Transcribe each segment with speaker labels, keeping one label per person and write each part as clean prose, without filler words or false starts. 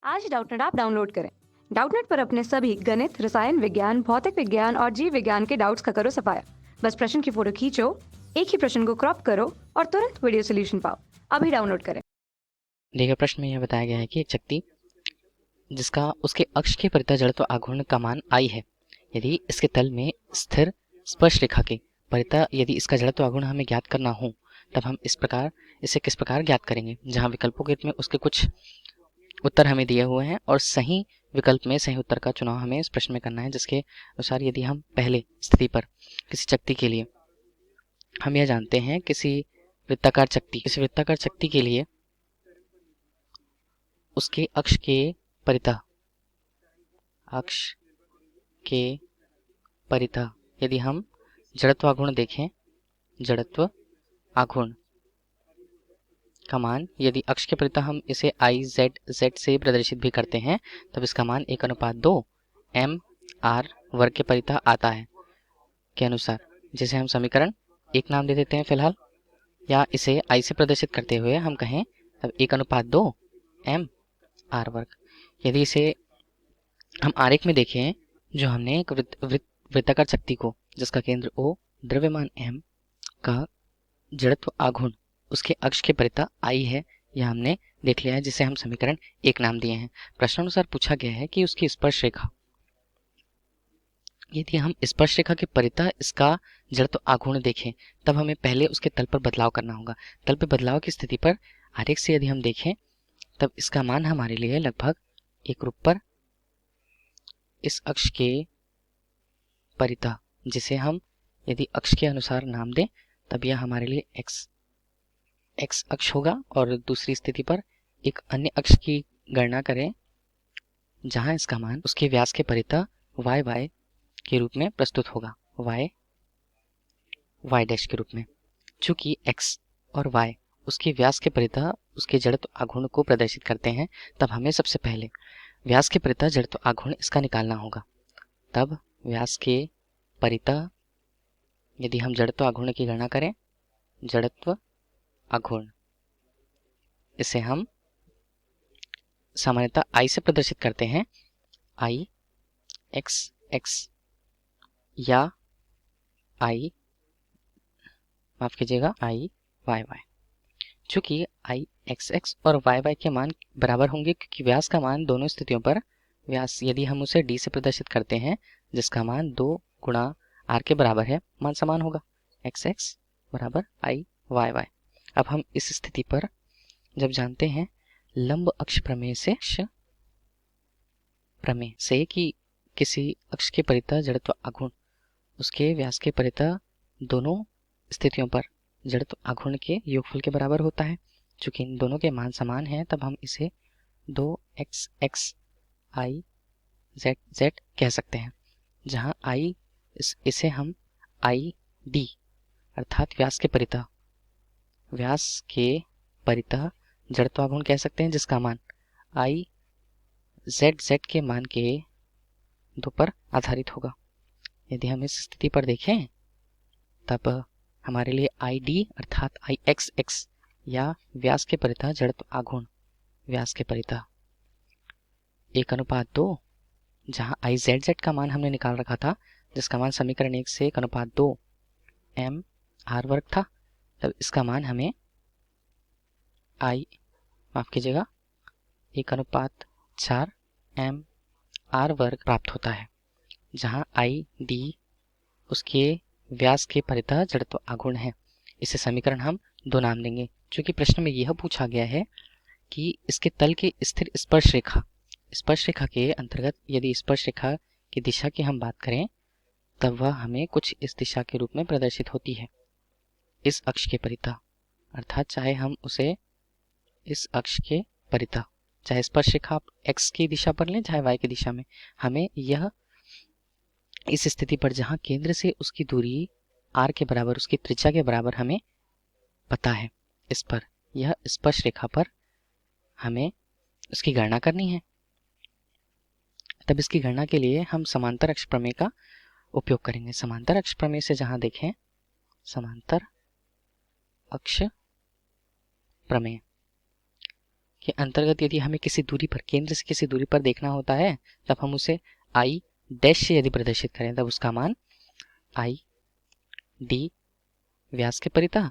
Speaker 1: आज Doubtnut app download करें। Doubtnut पर अपने सभी गणित, रसायन विज्ञान, भौतिक विज्ञान और जीव विज्ञान के डाउट्स का करो सफाया। बस प्रश्न की फोटो खींचो, एक ही प्रश्न को क्रॉप करो और तुरंत वीडियो सोल्यूशन पाओ। अभी डाउनलोड करें।
Speaker 2: देखिए, प्रश्न में यह बताया गया है कि एक शक्ति जिसका उसके अक्ष के परितः जड़त्व आघूर्ण का मान I है, यदि इसके तल में स्थिर स्पर्श रेखा के परितः यदि इसका जड़त्व आघूर्ण हमें ज्ञात करना हो, तब हम इसे किस प्रकार ज्ञात करेंगे। जहाँ विकल्पों के में उसके कुछ उत्तर हमें दिए हुए हैं और सही विकल्प में सही उत्तर का चुनाव हमें इस प्रश्न में करना है, जिसके अनुसार यदि हम पहले स्थिति पर किसी शक्ति के लिए हम यह जानते हैं किसी वृत्ताकार शक्ति के लिए उसके अक्ष के परितः यदि हम जड़त्व आघूर्ण देखें, जड़त्व आघूर्ण का मान यदि अक्ष के परितः हम इसे IZ से प्रदर्शित भी करते हैं, तब इसका मान 1:2 mr वर्ग के परितः आता है के अनुसार, जिसे हम समीकरण 1 नाम दे देते हैं फिलहाल, या इसे I से प्रदर्शित करते हुए हम कहें तब 1:2 mr वर्ग। यदि इसे हम आरेख में देखें, जो हमने एक वृत्ताकार शक्ति को जिसका केंद्र O, द्रव्यमान m का जड़त्व आघूर्ण उसके अक्ष के परितः I है, यह हमने देख लिया है, जिसे हम समीकरण 1 नाम दिए हैं। प्रश्नानुसार पूछा गया है कि उसकी स्पर्श रेखा, यदि हम स्पर्श रेखा के परितः इसका जड़त्व आघूर्ण देखें, तब हमें पहले उसके तल पर बदलाव करना होगा। तल पर बदलाव की स्थिति पर आरेख से यदि हम देखें, तब इसका मान हमारे लिए लगभग एक रूप पर इस अक्ष के परितः, जिसे हम यदि अक्ष के अनुसार नाम दें, तब यह हमारे लिए x अक्ष होगा, और दूसरी स्थिति पर एक अन्य अक्ष की गणना करें जहां इसका मान उसके व्यास के परितः y के रूप में प्रस्तुत होगा, y डैश के रूप में। चूंकि x और y उसके व्यास के परितः उसके जड़त्व आघूर्ण को प्रदर्शित करते हैं, तब हमें सबसे पहले व्यास के परितः जड़त्व आघूर्ण इसका निकालना होगा। तब व्यास के परितः यदि हम जड़त्व आघूर्ण की गणना करें, जड़त्व आघूर्ण इसे हम सामान्यतः I से प्रदर्शित करते हैं, I x या I y। चूंकि I x और y के मान बराबर होंगे, क्योंकि व्यास का मान दोनों स्थितियों पर व्यास यदि हम उसे d से प्रदर्शित करते हैं, जिसका मान 2 गुणा r के बराबर है, मान समान होगा, x बराबर I y। अब हम इस स्थिति पर जब जानते हैं लंब अक्ष प्रमेय से कि किसी अक्ष के परितः जड़त्व आघूर्ण उसके व्यास के परितः दोनों स्थितियों पर जड़त्व आघूर्ण के योगफल के बराबर होता है। चूंकि इन दोनों के मान समान हैं, तब हम इसे 2x I z कह सकते हैं, जहां I इसे हम ID अर्थात व्यास के परितः जड़त्व आघूर्ण कह सकते हैं, जिसका मान I z के मान के 2 पर आधारित होगा। यदि हम इस स्थिति पर देखें, तब हमारे लिए ID अर्थात IXX या व्यास के परितः जड़त्व आघूर्ण व्यास के परितः 1:2, जहां IZZ का मान हमने निकाल रखा था, जिसका मान समीकरण 1 से 1:2 mr वर्ग था, तब इसका मान हमें 1:4 mr वर्ग प्राप्त होता है, जहां ID उसके व्यास के परितः जड़त्व आघूर्ण है। इसे समीकरण हम 2 नाम देंगे। चूंकि प्रश्न में यह पूछा गया है कि इसके तल के स्थिर स्पर्श रेखा के अंतर्गत यदि स्पर्श रेखा की दिशा की हम बात करें, तब वह हमें कुछ इस दिशा के रूप में प्रदर्शित होती है, इस अक्ष के परितः, अर्थात चाहे हम उसे इस अक्ष के परितः, चाहे स्पर्श रेखा x की दिशा पर लें चाहे y की दिशा में, हमें यह इस स्थिति पर जहां केंद्र से उसकी दूरी r के बराबर, उसकी त्रिज्या के बराबर हमें पता है, इस पर यह स्पर्श रेखा पर हमें उसकी गणना करनी है। तब इसकी गणना के लिए हम समांतर अक्ष प्रमेय का उपयोग करेंगे। समांतर अक्ष प्रमेय से जहां देखें, समांतर अक्ष प्रमेय के अंतर्गत यदि हमें किसी दूरी पर, केंद्र से किसी दूरी पर देखना होता है, तब हम उसे आई डैश से यदि प्रदर्शित करें, तब उसका मान आई डी व्यास के परितः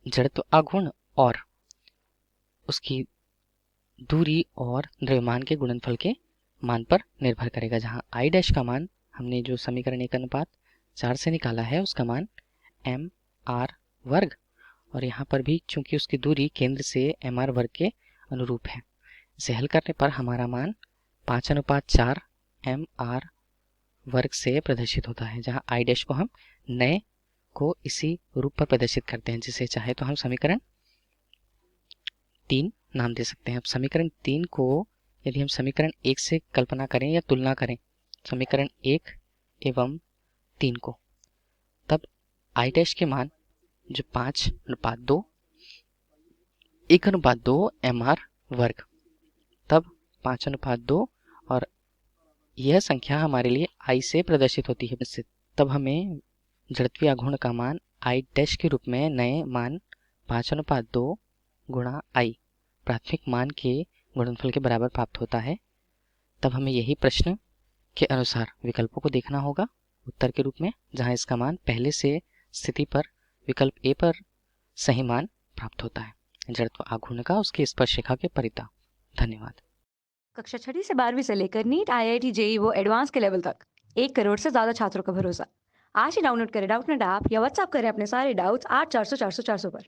Speaker 2: जड़त्व आघूर्ण और उसकी दूरी और द्रव्यमान के गुणनफल के मान पर निर्भर करेगा। जहाँ आई डैश का मान हमने जो समीकरण 1:4 से निकाला है, उसका मान एम आर वर्ग, और यहाँ पर भी चूंकि उसकी दूरी केंद्र से एम आर वर्ग के अनुरूप है, इसे हल करने पर हमारा मान 5:4 एम आर वर्ग से प्रदर्शित होता है। जहाँ आई डैश को हम नए को इसी रूप पर प्रदर्शित करते हैं, जिसे चाहे तो हम समीकरण 3 नाम दे सकते हैं। अब समीकरण 3 को यदि हम समीकरण 1 से कल्पना करें या तुलना करें, समीकरण 1 एवं 3 को, तब आई डैश के मान जो 5:2 1:2 एम आर वर्ग, तब 5:2, और यह संख्या हमारे लिए आई से प्रदर्शित होती है। इससे तब हमें जड़त्वीय आघूर्ण का मान आई डैश के रूप में नए मान 5:2 गुणा आई प्राथमिक मान के गुणनफल के बराबर प्राप्त होता है। तब हमें यही प्रश्न के अनुसार विकल्पों को देखना होगा उत्तर के रूप में, जहां इसका मान पहले से स्थिति पर विकल्प ए पर सही मान प्राप्त होता है, जड़त्व आघूर्ण का उसकी स्पर्शिका के परितः। धन्यवाद।
Speaker 1: कक्षा 6वीं से 12वीं से लेकर नीट, IIT, JEE वो एडवांस के लेवल तक 1 करोड़ से ज्यादा छात्रों का भरोसा। आज ही डाउनलोड करें डाउटनेट ऐप या व्हाट्सएप करें अपने सारे डाउट्स 8400 400 400 पर।